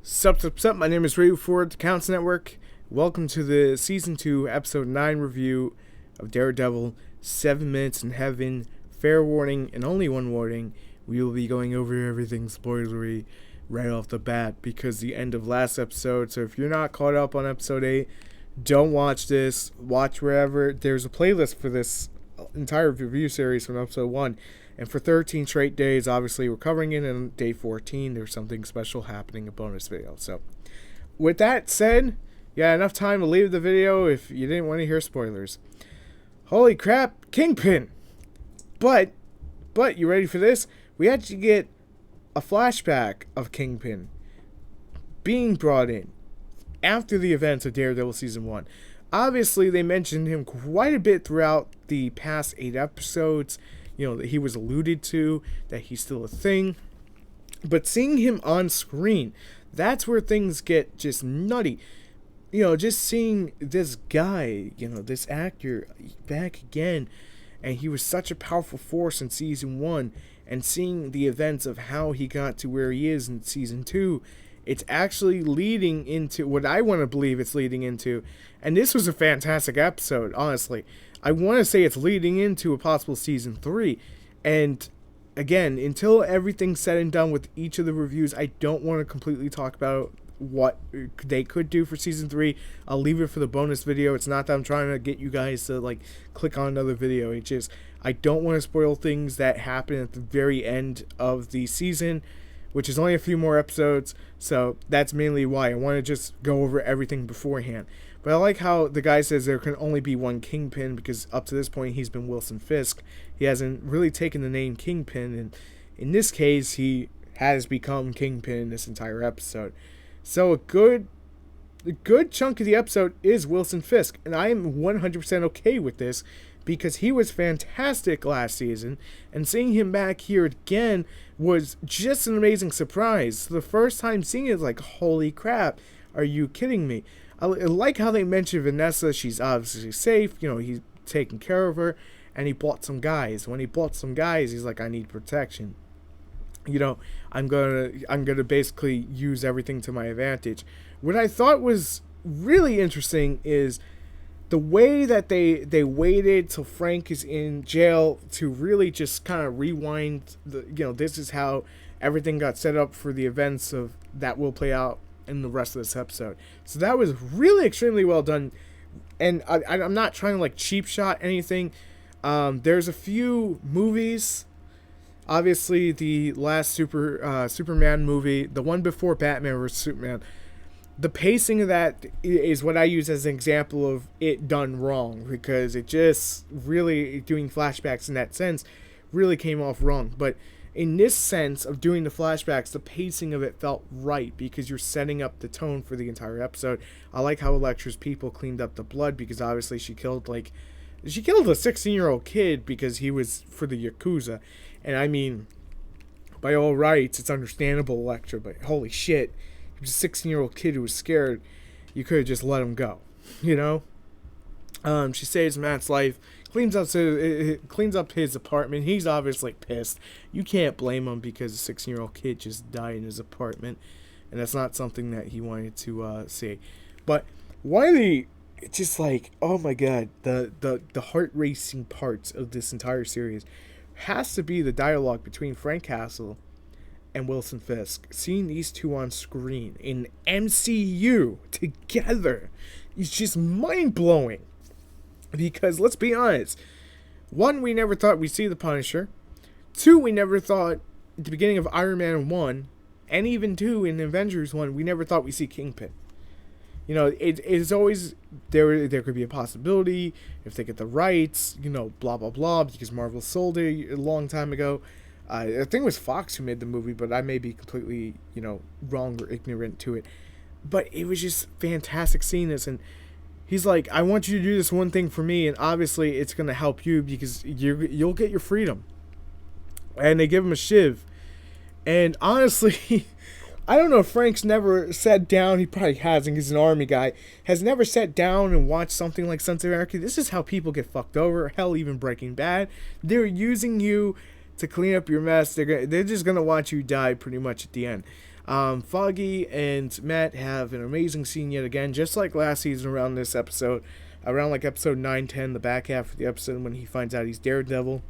Sup, my name is Ray for TheCouncilNetwork. Welcome to the Season 2, Episode 9 review of Daredevil, 7 Minutes in Heaven. Fair warning, and only one warning, we will be going over everything spoilery right off the bat because the end of last episode. So if you're not caught up on Episode 8, don't watch this. Watch wherever. There's a playlist for this entire review series from Episode 1. And for 13 straight days, obviously, we're covering it in day 14. There's something special happening, a bonus video. So, with that said, enough time to leave the video if you didn't want to hear spoilers. Holy crap, Kingpin! But, you ready for this? We actually get a flashback of Kingpin being brought in after the events of Daredevil Season 1. Obviously, they mentioned him quite a bit throughout the past 8 episodes. That he was alluded to, that he's still a thing. But seeing him on screen, that's where things get just nutty. Just seeing this guy, this actor back again, and he was such a powerful force in Season 1, and seeing the events of how he got to where he is in Season 2, it's actually leading into what I want to believe it's leading into. And this was a fantastic episode, honestly. I want to say it's leading into a possible Season 3. And again, until everything's said and done with each of the reviews, I don't want to completely talk about what they could do for Season 3. I'll leave it for the bonus video. It's not that I'm trying to get you guys to click on another video. It's just I don't want to spoil things that happen at the very end of the season, which is only a few more episodes. So that's mainly why I want to just go over everything beforehand. But I like how the guy says there can only be one Kingpin because up to this point he's been Wilson Fisk. He hasn't really taken the name Kingpin, and in this case he has become Kingpin in this entire episode. So a good chunk of the episode is Wilson Fisk, and I am 100% okay with this because he was fantastic last season, and seeing him back here again was just an amazing surprise. The first time seeing it, like, holy crap, are you kidding me? I like how they mentioned Vanessa. She's obviously safe. He's taking care of her, and he bought some guys. When he bought some guys, he's like, I need protection. I'm gonna basically use everything to my advantage. What I thought was really interesting is the way that they waited till Frank is in jail to really just kind of rewind this is how everything got set up for the events of that will play out in the rest of this episode. So that was really extremely well done, and I'm not trying to cheap shot anything. There's a few movies, obviously the last Superman movie, the one before Batman vs Superman. The pacing of that is what I use as an example of it done wrong, because it just really, doing flashbacks in that sense, really came off wrong. But in this sense of doing the flashbacks, the pacing of it felt right because you're setting up the tone for the entire episode. I like how Elektra's people cleaned up the blood because obviously she killed a 16-year-old kid because he was for the Yakuza. And I mean, by all rights, it's understandable, Elektra, but holy shit. A 16-year-old kid who was scared, you could have just let him go, She saves Matt's life, cleans up his apartment. He's obviously pissed. You can't blame him because a 16-year-old kid just died in his apartment, and that's not something that he wanted to see. But one of the, oh my god, the heart-racing parts of this entire series has to be the dialogue between Frank Castle and Wilson Fisk. Seeing these two on screen in MCU together is just mind-blowing. Because, let's be honest, 1, we never thought we'd see the Punisher. 2, we never thought, at the beginning of Iron Man 1, and even 2 in Avengers 1, we never thought we'd see Kingpin. It's always, there could be a possibility, if they get the rights, blah, blah, blah, because Marvel sold it a long time ago. I think it was Fox who made the movie, but I may be completely, wrong or ignorant to it. But it was just fantastic seeing this, and he's like, I want you to do this one thing for me, and obviously it's going to help you because you'll get your freedom. And they give him a shiv. And honestly, I don't know if Frank's never sat down, he probably hasn't, he's an army guy, has never sat down and watched something like Sons of Anarchy. This is how people get fucked over, hell, even Breaking Bad. They're using you to clean up your mess. They're just gonna watch you die pretty much at the end. Foggy and Matt have an amazing scene yet again, just like last season around this episode, around like episode 9-10, the back half of the episode when he finds out he's Daredevil.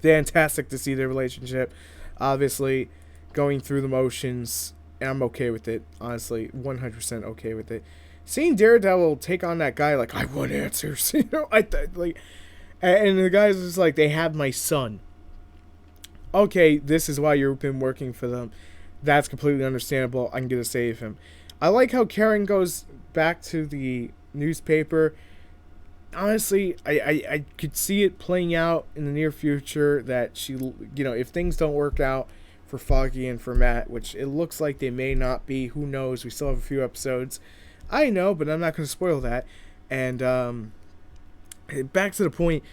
Fantastic to see their relationship, obviously going through the motions, and I'm okay with it, honestly, 100% okay with it. Seeing Daredevil take on that guy, like, I want answers, and the guy's just like, they have my son. Okay, this is why you've been working for them. That's completely understandable. I'm going to save him. I like how Karen goes back to the newspaper. Honestly, I could see it playing out in the near future that she, if things don't work out for Foggy and for Matt, which it looks like they may not be. Who knows? We still have a few episodes. I know, but I'm not going to spoil that. And back to the point,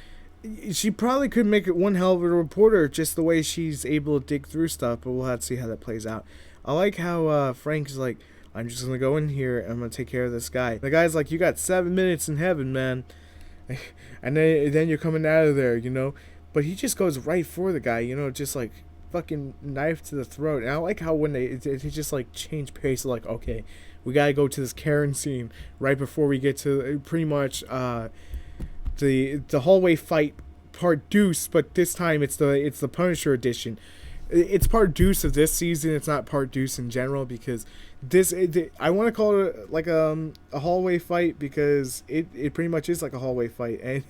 she probably could make it one hell of a reporter just the way she's able to dig through stuff, but we'll have to see how that plays out. I like how Frank's like, I'm just going to go in here and I'm going to take care of this guy. The guy's like, you got 7 minutes in heaven, man. And then you're coming out of there, But he just goes right for the guy, just like fucking knife to the throat. And I like how when they just like change pace, like, okay, we gotta go to this Karen scene right before we get to pretty much the hallway fight part deuce, but this time it's the Punisher edition. It's part deuce of this season. It's not part deuce in general because I want to call it like a hallway fight because it pretty much is like a hallway fight, and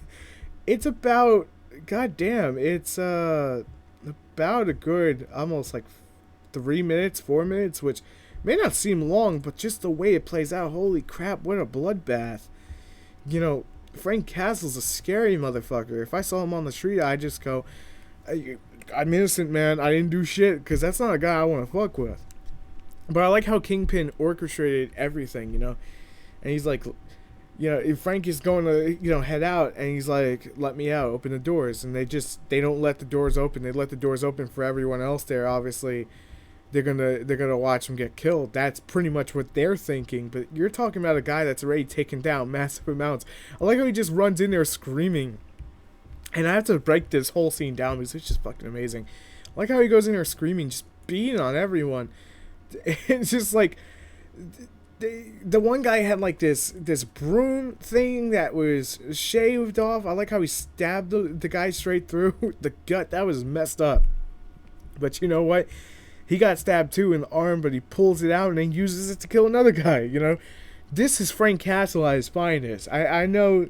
it's about it's about a good almost like 4 minutes, which may not seem long, but just the way it plays out, holy crap, what a bloodbath. Frank Castle's a scary motherfucker. If I saw him on the street, I'd just go, I'm innocent, man. I didn't do shit, because that's not a guy I want to fuck with. But I like how Kingpin orchestrated everything, and he's like, if Frank is going to, head out, and he's like, let me out, open the doors, and they don't let the doors open. They let the doors open for everyone else there. Obviously, they're gonna watch him get killed. That's pretty much what they're thinking. But you're talking about a guy that's already taken down massive amounts. I like how he just runs in there screaming. And I have to break this whole scene down because it's just fucking amazing. I like how he goes in there screaming, just beating on everyone. It's just like the one guy had like this broom thing that was shaved off. I like how he stabbed the guy straight through the gut. That was messed up. But you know what? He got stabbed too in the arm, but he pulls it out and then uses it to kill another guy, This is Frank Castle at his finest. I know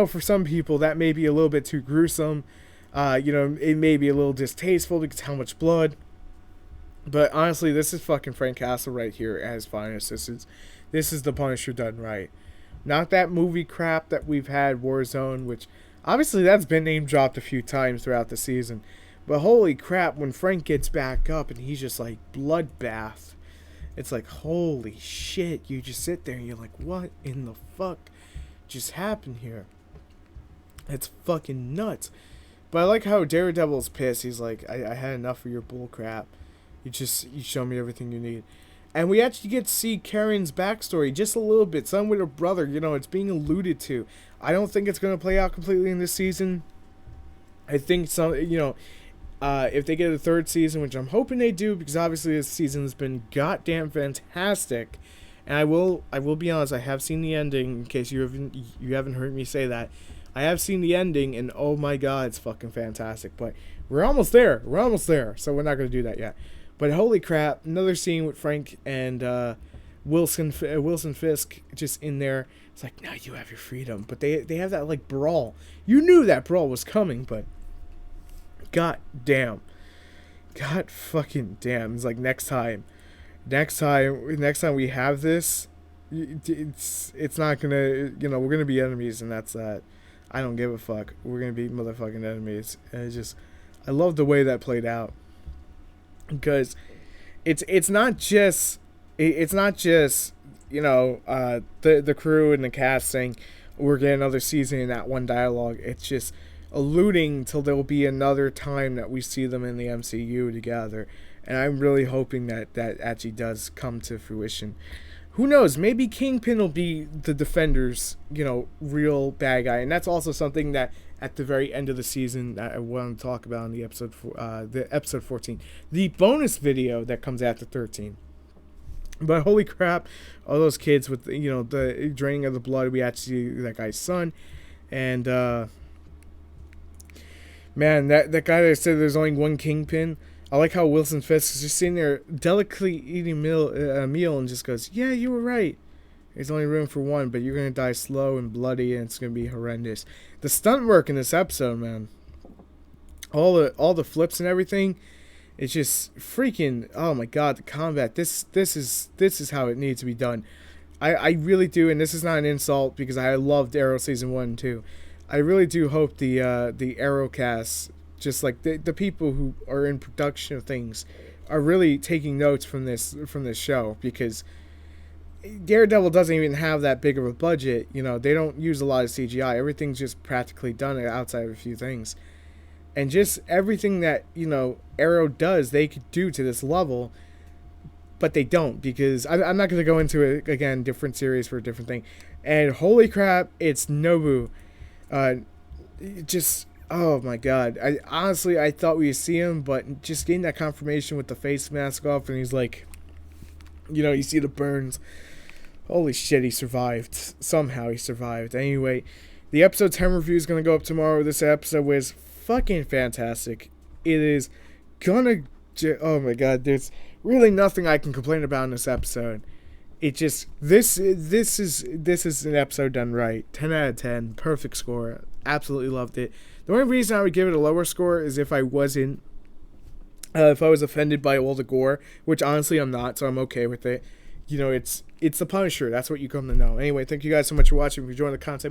for some people that may be a little bit too gruesome. It may be a little distasteful because how much blood. But honestly, this is fucking Frank Castle right here at his finest. This is the Punisher done right. Not that movie crap that we've had, Warzone, which obviously that's been name dropped a few times throughout the season. But holy crap, when Frank gets back up and he's just like bloodbath, it's like, holy shit, you just sit there and you're like, what in the fuck just happened here? It's fucking nuts. But I like how Daredevil's pissed. He's like, I had enough of your bull crap. You show me everything you need. And we actually get to see Karen's backstory just a little bit. Some with her brother, it's being alluded to. I don't think it's going to play out completely in this season. I think if they get a third season, which I'm hoping they do, because obviously this season has been goddamn fantastic. And I will be honest, I have seen the ending, in case you haven't heard me say that. I have seen the ending, and oh my god, it's fucking fantastic. But we're almost there. So we're not going to do that yet. But holy crap, another scene with Frank and Wilson Fisk just in there. It's like, now you have your freedom. But they have that like brawl. You knew that brawl was coming, but god fucking damn. It's like next time we have this, it's not gonna, we're gonna be enemies, and that's that. I don't give a fuck. We're gonna be motherfucking enemies. And I love the way that played out, because it's not just the crew and the cast saying we're getting another season in that one dialogue. It's just alluding till there will be another time that we see them in the MCU together, and I'm really hoping that actually does come to fruition. Who knows? Maybe Kingpin will be the Defenders, real bad guy, and that's also something that at the very end of the season that I want to talk about in the episode 14, the bonus video that comes after 13. But holy crap, all those kids with the draining of the blood. We actually see that guy's son, and man, that guy that said there's only one kingpin. I like how Wilson Fisk is just sitting there delicately eating a meal and just goes, "Yeah, you were right. There's only room for one, but you're gonna die slow and bloody, and it's gonna be horrendous." The stunt work in this episode, man, all the flips and everything, it's just freaking. Oh my god, the combat. This is how it needs to be done. I really do, and this is not an insult because I loved Arrow season 1 and 2. I really do hope the Arrow cast, just like the people who are in production of things, are really taking notes from this show, because Daredevil doesn't even have that big of a budget. They don't use a lot of CGI. Everything's just practically done outside of a few things. And just everything that, Arrow does, they could do to this level, but they don't, because I'm not going to go into it again, different series for a different thing. And holy crap, it's Nobu. Just, oh my god. I thought we'd see him, but just getting that confirmation with the face mask off, and he's like, you see the burns. Holy shit, he survived. Somehow he survived. Anyway, the episode 10 review is going to go up tomorrow. This episode was fucking fantastic. It is gonna... Oh my god, there's really nothing I can complain about in this episode. It just... This is an episode done right. 10 out of 10. Perfect score. Absolutely loved it. The only reason I would give it a lower score is if I wasn't... if I was offended by all the gore, which honestly I'm not, so I'm okay with it. It's the Punisher. That's what you come to know. Anyway, thank you guys so much for watching. If you enjoyed the content,